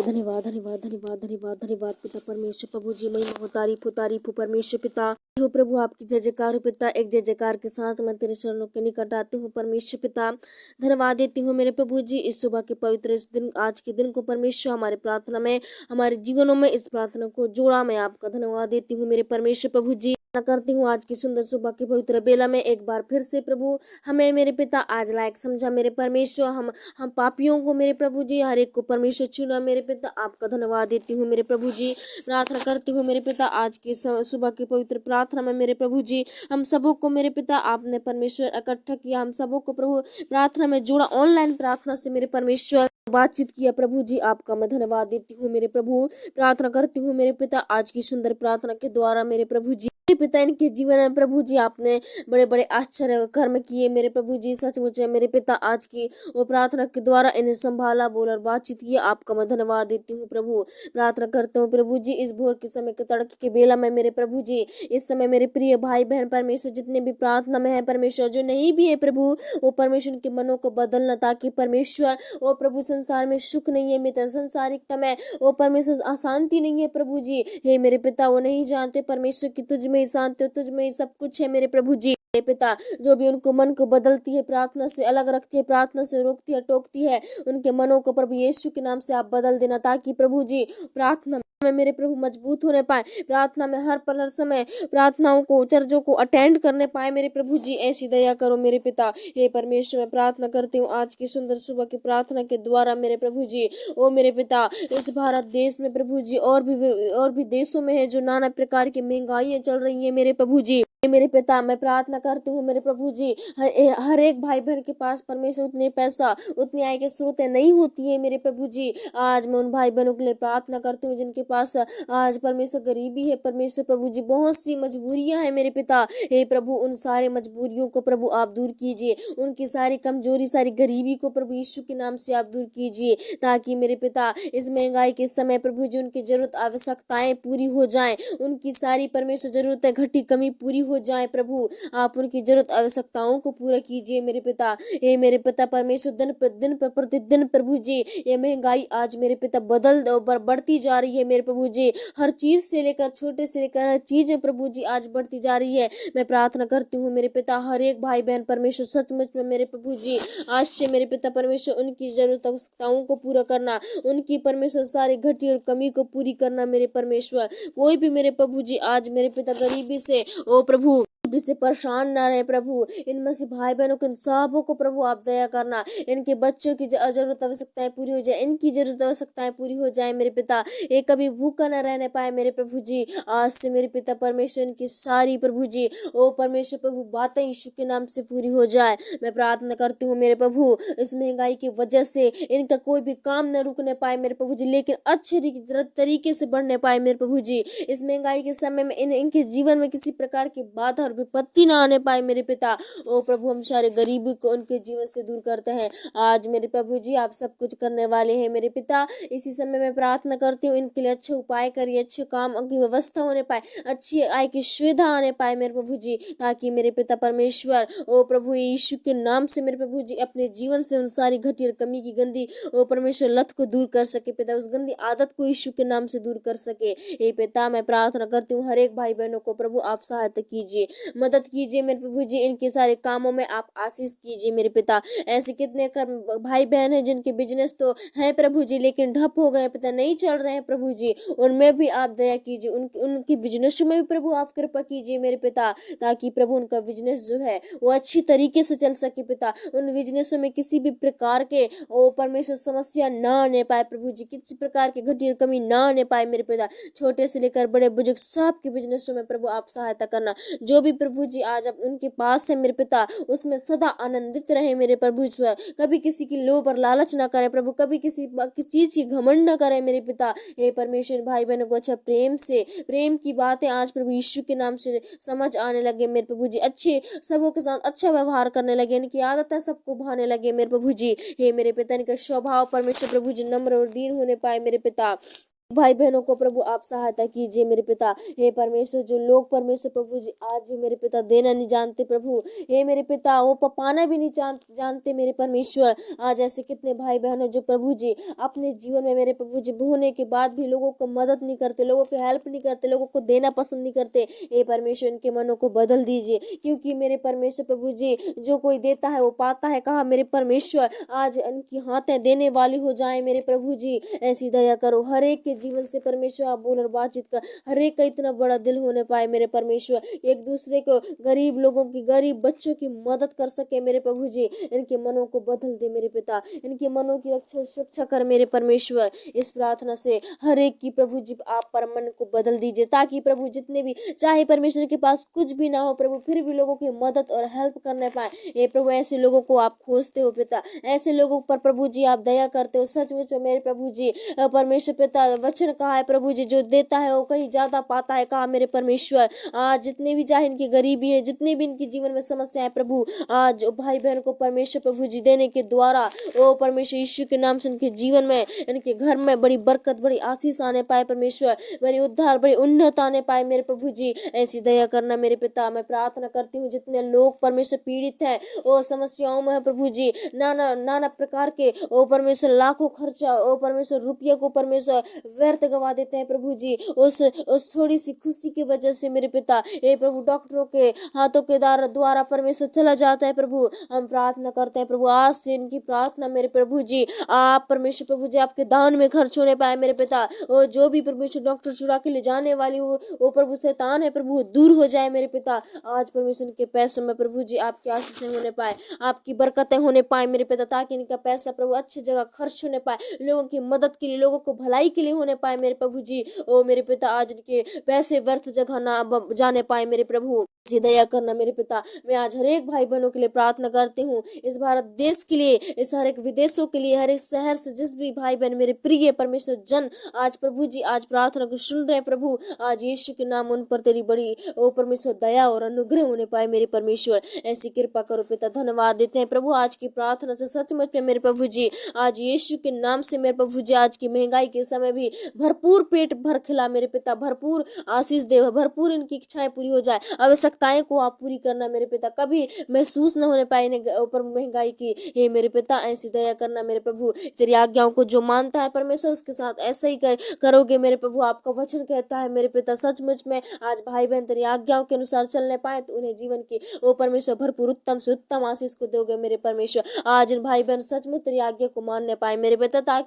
धन्यवाद धन्यवाद धन्यवाद धन्यवाद धन्यवाद पिता परमेश्वर प्रभु जी, महिमा हो, तारीफ हो परमेश्वर पिता हो प्रभु, आपकी जय जयकार हो पिता। एक जय जयकार के साथ मैं तेरे चरणों के निकट आती हूँ परमेश्वर पिता। धन्यवाद देती हूँ मेरे प्रभु जी इस सुबह के पवित्र इस दिन, आज के दिन को परमेश्वर हमारे प्रार्थना में, हमारे जीवनों में इस प्रार्थना को जोड़ा। मैं आपका धन्यवाद देती हूँ मेरे परमेश्वर प्रभु जी। करती हूँ आज की सुंदर सुबह की पवित्र बेला में एक बार फिर से प्रभु हमें मेरे पिता आज लायक समझा मेरे परमेश्वर। हम पापियों को मेरे प्रभु जी हर एक को परमेश्वर चुना मेरे पिता। आपका धन्यवाद देती हूँ मेरे प्रभु जी। प्रार्थना करती हूँ मेरे पिता आज की सुबह की पवित्र प्रार्थना में मेरे प्रभु जी, हम सबों को मेरे पिता आपने परमेश्वर इकट्ठा किया, हम सबों को प्रभु प्रार्थना में जोड़ा, ऑनलाइन प्रार्थना से मेरे परमेश्वर बातचीत किया प्रभु जी। आपका मैं धन्यवाद देती हूँ मेरे प्रभु। प्रार्थना करती हूँ मेरे पिता आज की सुंदर प्रार्थना के द्वारा मेरे प्रभु जी, पिता इनके जीवन में प्रभु जी आपने बड़े बड़े आश्चर्य कर्म किए मेरे प्रभु जी। सचमुच है मेरे पिता आज की वो प्रार्थना के द्वारा इन्हें संभाला, बोला और बातचीत किया। आपका मैं धन्यवाद देती हूँ प्रभु। प्रार्थना करते हूँ प्रभु जी इस भोर के समय के तड़के के बेला में मेरे प्रभु जी, इस समय मेरे प्रिय भाई बहन परमेश्वर जितने भी प्रार्थना में है परमेश्वर, जो नहीं भी है प्रभु, वो परमेश्वर के मनों को बदलना, ताकि परमेश्वर वो प्रभु संसार में सुख नहीं है मित्र, संसारिकता में वो परमेश्वर अशांति नहीं है प्रभु जी। हे मेरे पिता वो नहीं जानते परमेश्वर की तुझ में ही शांति हो, तुझ में ही सब कुछ है मेरे प्रभु जी। पिता जो भी उनको मन को बदलती है, प्रार्थना से अलग रखती है, प्रार्थना से रोकती है, टोकती है, उनके मनों को प्रभु यीशु के नाम से आप बदल देना, ताकि प्रभु जी प्रार्थना में मेरे प्रभु मजबूत होने पाए, प्रार्थना में हर पल हर समय प्रार्थनाओं को चर्चों को अटेंड करने पाए मेरे प्रभु जी। ऐसी दया करो मेरे पिता। हे परमेश्वर मैं प्रार्थना करती हूँ आज की सुंदर सुबह की प्रार्थना के द्वारा मेरे प्रभु जी, ओ मेरे पिता इस भारत देश में प्रभु जी और भी देशों में है जो नाना प्रकार की महंगाइयाँ चल रही है मेरे प्रभु जी। मेरे पिता मैं प्रार्थना करती हूँ मेरे प्रभु जी, हर एक भाई बहन के पास परमेश्वर उतने पैसा उतनी आय के स्रोत नहीं होती है मेरे प्रभु जी। आज मैं उन भाई बहनों के लिए प्रार्थना करती हूँ जिनके पास आज परमेश्वर गरीबी है परमेश्वर प्रभु जी, बहुत सी मजबूरियां हैं मेरे पिता। हे प्रभु उन सारे मजबूरियों को प्रभु आप दूर कीजिए, उनकी सारी कमजोरी सारी गरीबी को प्रभु यीशु के नाम से आप दूर कीजिए, ताकि मेरे पिता इस महंगाई के समय प्रभु जी उनकी जरूरत आवश्यकताएं पूरी हो जाएं, उनकी सारी परमेश्वर जरूरतें घटी कमी पूरी हो जाए प्रभु। आप उनकी जरूरत आवश्यकताओं को पूरा कीजिए मेरे पिता। हे मेरे पिता परमेश्वर दिन पर प्रतिदिन प्रभु जी ये महंगाई आज मेरे पिता बढ़ती जा रही है मेरे प्रभु जी, हर चीज से लेकर छोटे से लेकर हर चीज प्रभु जी आज बढ़ती जा रही है। मैं प्रार्थना करती हूँ मेरे पिता हर एक भाई बहन परमेश्वर सचमुच में मेरे प्रभु जी आज से मेरे पिता परमेश्वर उनकी जरूरत आवश्यकताओं को पूरा करना, उनकी परमेश्वर सारी घटी और कमी को पूरी करना मेरे परमेश्वर। कोई भी मेरे प्रभु जी आज मेरे पिता गरीबी से ओ प्रभु से परेशान ना रहे प्रभु, इन मसीह भाई बहनों के सबों को प्रभु आप दया करना, इनके बच्चों की जरूरत आवश्यकताएं पूरी हो जाए, इनकी जरूरत आवश्यकताएं पूरी हो जाए मेरे पिता। ये कभी भूखा न रहने पाए मेरे प्रभु जी। आज से मेरे पिता परमेश्वर इनकी सारी प्रभु जी ओ परमेश्वर प्रभु बातें यीशु के नाम से पूरी हो जाए। मैं प्रार्थना करती हूँ मेरे प्रभु इस महंगाई की वजह से इनका कोई भी काम न रुकने पाए मेरे प्रभु जी, लेकिन अच्छे तरीके से बढ़ने पाए मेरे प्रभु जी। इस महंगाई के समय में इनके जीवन में किसी प्रकार की बाधा और विपत्ति ना आने पाए मेरे पिता। ओ प्रभु हम सारे गरीबी को उनके जीवन से दूर करते हैं। आज मेरे प्रभु जी आप सब कुछ करने वाले हैं मेरे पिता। इसी समय मैं प्रार्थना करती हूँ इनके लिए अच्छे उपाय करिए, अच्छे काम की व्यवस्था होने पाए, अच्छी आय की सुविधा आने पाए मेरे प्रभु जी, ताकि मेरे पिता परमेश्वर ओ प्रभु यीशु के नाम से मेरे प्रभु जी अपने जीवन से उन सारी घटी और कमी की गंदी ओ परमेश्वर लत को दूर कर सके पिता, उस गंदी आदत को यीशु के नाम से दूर कर सके। हे पिता मैं प्रार्थना करती हूँ हर एक भाई बहनों को प्रभु आप सहायता कीजिए, मदद कीजिए मेरे प्रभु जी, इनके सारे कामों में आप आशीष कीजिए मेरे पिता। ऐसे कितने भाई बहन हैं जिनके बिजनेस तो है प्रभु जी लेकिन ठप हो गए पिता, नहीं चल रहे हैं प्रभु जी, उनमें भी आप दया कीजिए, उनके बिजनेस में भी प्रभु आप कृपा कीजिए मेरे पिता, ताकि प्रभु उनका बिजनेस जो है वो अच्छी तरीके से चल सके पिता। उन बिजनेसों में किसी भी प्रकार के ओ परमेश्वर समस्या ना आने पाए प्रभु जी, किसी प्रकार की घटी कमी ना आने पाए मेरे पिता। छोटे से लेकर बड़े बुजुर्ग सबके बिजनेसों में प्रभु आप सहायता करना, जो भी प्रभु जी आज अब उनके पास है मेरे पिता उसमें सदा आनंदित रहे मेरे प्रभु ईश्वर। कभी किसी की लोभ और लालच ना करे प्रभु, कभी किसी चीज की घमंड ना करे मेरे पिता। हे परमेश्वर भाई बहनों को अच्छा प्रेम की बातें आज प्रभु यीशु के नाम से समझ आने लगे मेरे प्रभु जी, अच्छे सबों के साथ अच्छा व्यवहार करने लगे, इनकी आदतें सबको भाने लगे मेरे प्रभु जी। हे मेरे पिता इनका स्वभाव परमेश्वर प्रभु जी नम्र और दीन होने पाए मेरे पिता। भाई बहनों को प्रभु आप सहायता कीजिए मेरे पिता। हे परमेश्वर, जो लोग परमेश्वर प्रभु जी आज भी मेरे पिता देना नहीं जानते प्रभु, हे मेरे पिता वो पाना भी नहीं जानते मेरे परमेश्वर। आज ऐसे कितने भाई बहन हैं जो प्रभु जी अपने जीवन में मेरे प्रभु जी होने के बाद भी लोगों को मदद नहीं करते, लोगों की हेल्प नहीं करते, लोगों को देना पसंद नहीं करते। हे परमेश्वर, इनके मनों को बदल दीजिए, क्योंकि मेरे परमेश्वर प्रभु जी जो कोई देता है वो पाता है। कहा मेरे परमेश्वर, आज इनकी हाथें देने वाली हो जाए मेरे प्रभु जी। ऐसी दया करो, हर एक के जीवन से परमेश्वर आप बोल और बातचीत कर, हर एक का इतना बड़ा दिल होने पाए मेरे परमेश्वर, एक दूसरे को गरीब लोगों की, गरीब बच्चों की मदद कर सके मेरे प्रभु जी। इनके मनों को बदल दे मेरे पिता, इनके मनों की रक्षा शिक्षा कर मेरे परमेश्वर। इस प्रार्थना से हर एक की प्रभु जी आप पर मन को बदल दीजिए, ताकि प्रभु जितने भी चाहे परमेश्वर के पास कुछ भी ना हो प्रभु, फिर भी लोगों की मदद और हेल्प करने पाए। ये प्रभु ऐसे लोगों को आप खोजते हो पिता, ऐसे लोगों पर प्रभु जी आप दया करते हो। सचमुच में मेरे प्रभु जी परमेश्वर पिता वचन कहा है प्रभु जी, जो देता है वो कहीं ज्यादा पाता है। कहा मेरे परमेश्वर, आज जितने भी चाहे इनकी गरीबी है, जितने भी इनके जीवन में समस्या है प्रभु, आज भाई बहन को परमेश्वर प्रभु जी देने के द्वारा ओ परमेश्वर यीशु के नाम से इनके जीवन में, इनके घर में बड़ी बरकत, बड़ी आशीष आने पाए परमेश्वर, बड़ी उद्धार, बड़ी उन्नत आने पाए मेरे प्रभु जी। ऐसी दया करना मेरे पिता। मैं प्रार्थना करती हूँ जितने लोग परमेश्वर पीड़ित है, ओ समस्याओं में है प्रभु जी, नाना नाना प्रकार के ओ परमेश्वर लाखों खर्चा ओ परमेश्वर रुपये को परमेश्वर व्यर्थ गवा देते हैं प्रभु जी, उस थोड़ी सी खुशी की वजह से मेरे पिता हे प्रभु डॉक्टरों के हाथों के द्वारा परमेश्वर चला जाता है प्रभु। हम प्रार्थना करते हैं प्रभु, आज से इनकी प्रार्थना मेरे प्रभु जी आप परमेश्वर प्रभु जी आपके दान में खर्च होने पाए मेरे पिता। और जो भी परमेश्वर डॉक्टर चुरा के ले जाने वाली वो प्रभु शैतान है प्रभु, दूर हो जाए मेरे पिता। आज परमेश्वर के पैसों में प्रभु जी आपकी आशीषें होने पाए, आपकी बरकतें होने पाए मेरे पिता, ताकि इनका पैसा प्रभु अच्छी जगह खर्च होने पाए, लोगों की मदद के लिए, लोगों को भलाई के लिए होने पाए मेरे प्रभु जी। ओ मेरे पिता, आज इनके पैसे व्यर्थ जगह ना जाने पाए मेरे प्रभु, ऐसी दया करना मेरे पिता। मैं आज हर एक भाई बहनों के लिए प्रार्थना करती हूँ, इस भारत देश के लिए, इस हर एक विदेशों के लिए, हर एक शहर से जिस भी भाई बहन मेरे प्रिय परमेश्वर जन आज प्रभु जी आज प्रार्थना को सुन रहे हैं प्रभु, आज यीशु के नाम उन पर तेरी बड़ी ओ परमेश्वर दया और अनुग्रह होने पाए मेरे परमेश्वर। ऐसी कृपा करो पिता। धन्यवाद देते हैं प्रभु आज की प्रार्थना से, सचमुच में मेरे प्रभु जी आज यीशु के नाम से मेरे प्रभु जी आज की महंगाई के समय भी भरपूर पेट भर खिला मेरे पिता, भरपूर आशीष दे, भरपूर इनकी इच्छाएं पूरी हो जाए, आवश्यकताएं को आप पूरी करना मेरे पिता, कभी महसूस न होने पाए ऊपर महंगाई की। हे मेरे पिता, ऐसी दया करना मेरे प्रभु, तेरी आज्ञाओं को जो मानता है परमेश्वर उसके साथ ऐसा ही करोगे मेरे प्रभु। आपका वचन कहता है मेरे पिता, सचमुच में आज भाई बहन तेरी आज्ञाओं के अनुसार चलने पाए तो उन्हें जीवन की ओ परमेश्वर भरपूर उत्तम से उत्तम आशीष को दोगे मेरे परमेश्वर। आज इन भाई बहन सचमुच तेरी आज्ञा को मानने पाए मेरे पिता, ताकि